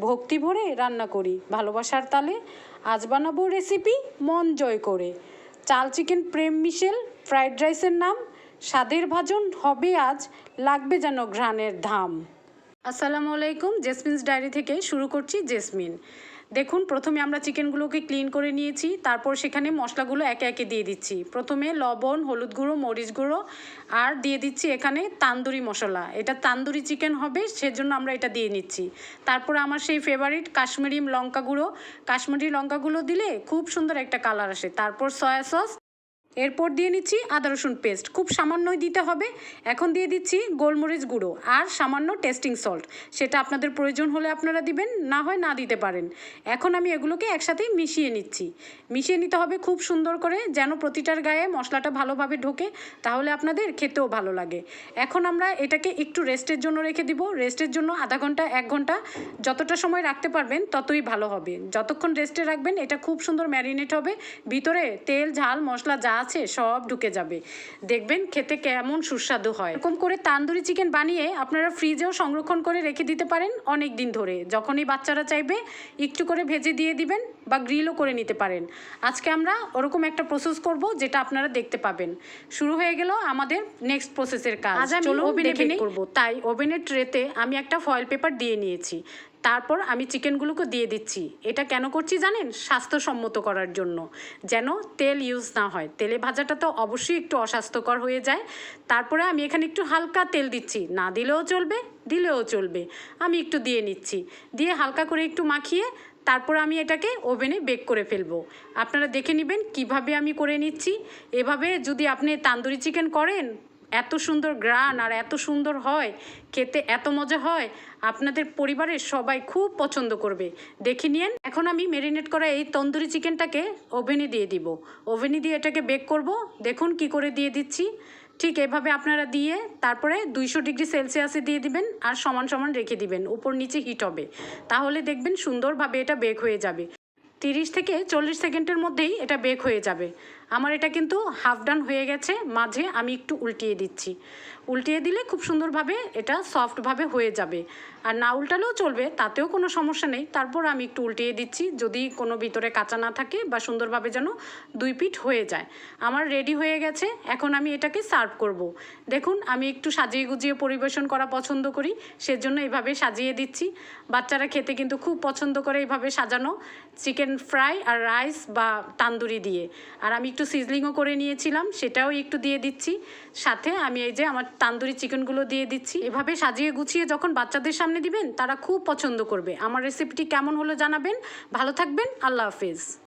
ভক্তি ভরে রান্না করি ভালোবাসার তালে। আজ বানাবো রেসিপি মন জয় করে। চাল চিকেন প্রেম মিশেল ফ্রাইড রাইসের নাম। স্বাদের ভাজন হবে আজ, লাগবে যেন ঘ্রাণের ধাম। আসসালামু আলাইকুম, জেসমিনস ডায়েরি থেকে শুরু করছি জেসমিন। দেখুন, প্রথমে আমরা চিকেনগুলোকে ক্লিন করে নিয়েছি, তারপর সেখানে মশলাগুলো একে একে দিয়ে দিচ্ছি। প্রথমে লবণ, হলুদ গুঁড়ো, মরিচ গুঁড়ো আর দিয়ে দিচ্ছি এখানে তান্দুরি মশলা। এটা তান্দুরি চিকেন হবে, সেজন্য আমরা এটা দিয়ে নিচ্ছি। তারপর আমার সেই ফেভারিট কাশ্মীরি লঙ্কা গুঁড়ো, কাশ্মীরি লঙ্কা গুঁড়ো দিলে খুব সুন্দর একটা কালার আসে। তারপর সয়া সস, এরপর দিয়ে নিচ্ছি আদা রসুন পেস্ট, খুব সামান্যই দিতে হবে। এখন দিয়ে দিচ্ছি গোলমরিচ গুঁড়ো আর সামান্য টেস্টিং সল্ট, সেটা আপনাদের প্রয়োজন হলে আপনারা দিবেন, না হয় না দিতে পারেন। এখন আমি এগুলোকে একসাথে মিশিয়ে নিচ্ছি। মিশিয়ে নিতে হবে খুব সুন্দর করে, যেন প্রতিটার গায়ে মশলাটা ভালোভাবে ঢোকে, তাহলে আপনাদের খেতেও ভালো লাগে। এখন আমরা এটাকে একটু রেস্টের জন্য রেখে দিব। রেস্টের জন্য আধা ঘন্টা 1 ঘন্টা, যতটা সময় রাখতে পারবেন ততই ভালো হবে। যতক্ষণ রেস্টে রাখবেন এটা খুব সুন্দর ম্যারিনেট হবে, ভিতরে তেল ঝাল মশলা যা আছে সব ঢুকে যাবে। দেখবেন খেতে কেমন সুস্বাদু হয়। এরকম করে তান্দুরি চিকেন বানিয়ে আপনারা ফ্রিজেও সংরক্ষণ করে রেখে দিতে পারেন অনেক দিন ধরে। যখনই বাচ্চারা চাইবে একটু করে ভেজে দিয়ে দিবেন বা গ্রিলও করে নিতে পারেন। আজকে আমরা ওরকম একটা প্রসেস করব যেটা আপনারা দেখতে পাবেন। শুরু হয়ে গেল আমাদের নেক্সট প্রসেসের কাজ। আজ আমি ওভেনে বেক করব, তাই ওভেনের ট্রেতে আমি একটা ফয়েল পেপার দিয়ে নিয়েছি। তারপর আমি চিকেনগুলোকে দিয়ে দিচ্ছি। এটা কেন করছি জানেন? স্বাস্থ্যসম্মত করার জন্য, যেন তেল ইউজ না হয়। তেলে ভাজাটা তো অবশ্যই একটু অস্বাস্থ্যকর হয়ে যায়। তারপরে আমি এখানে একটু হালকা তেল দিচ্ছি, না দিলেও চলবে, দিলেও চলবে। আমি একটু দিয়ে নিচ্ছি, দিয়ে হালকা করে একটু মাখিয়ে তারপর আমি এটাকে ওভেনে বেক করে ফেলবো। আপনারা দেখে নেবেন কিভাবে আমি করে নিচ্ছি। এভাবে যদি আপনি তান্দুরি চিকেন করেন, এত সুন্দর গ্রান আর এত সুন্দর হয় খেতে, এত মজা হয়, আপনাদের পরিবারের সবাই খুব পছন্দ করবে। দেখে নিন। এখন আমি ম্যারিনেট করা এই তন্দুরি চিকেনটাকে ওভেনে দিয়ে দিব। ওভেনে দিয়ে এটাকে বেক করব। দেখুন কি করে দিয়ে দিচ্ছি। ঠিক এভাবে আপনারা দিয়ে তারপরে 200 ডিগ্রি সেলসিয়াসে দিয়ে দিবেন আর সমান সমান রেখে দিবেন, উপর নিচে হিট হবে। তাহলে দেখবেন সুন্দরভাবে এটা বেক হয়ে যাবে। 30 থেকে 40 সেকেন্ডের মধ্যেই এটা বেক হয়ে যাবে। আমার এটা কিন্তু হাফ ডান হয়ে গেছে। মাঝে আমি একটু উল্টিয়ে দিচ্ছি। উল্টিয়ে দিলে খুব সুন্দরভাবে এটা সফটভাবে হয়ে যাবে। আর না উল্টালেও চলবে, তাতেও কোনো সমস্যা নেই। তারপর আমি একটু উল্টিয়ে দিচ্ছি, যদি কোনো ভিতরে কাঁচা না থাকে বা সুন্দরভাবে যেন 2 পিঠ হয়ে যায়। আমার রেডি হয়ে গেছে। এখন আমি এটাকে সার্ভ করব। দেখুন, আমি একটু সাজিয়ে গুজিয়ে পরিবেশন করা পছন্দ করি, সেজন্য এভাবে সাজিয়ে দিচ্ছি। বাচ্চারা খেতে কিন্তু খুব পছন্দ করে এইভাবে সাজানো চিকেন ফ্রাই আর রাইস বা তান্দুরি দিয়ে। আর আমি একটু সিজলিংও করে নিয়েছিলাম, সেটাও একটু দিয়ে দিচ্ছি। সাথে আমি এই যে আমার তান্দুরি চিকেনগুলো দিয়ে দিচ্ছি। এভাবে সাজিয়ে গুছিয়ে যখন বাচ্চাদের সামনে দিবেন, তারা খুব পছন্দ করবে। আমার রেসিপিটি কেমন হলো জানাবেন। ভালো থাকবেন। আল্লাহ হাফেজ।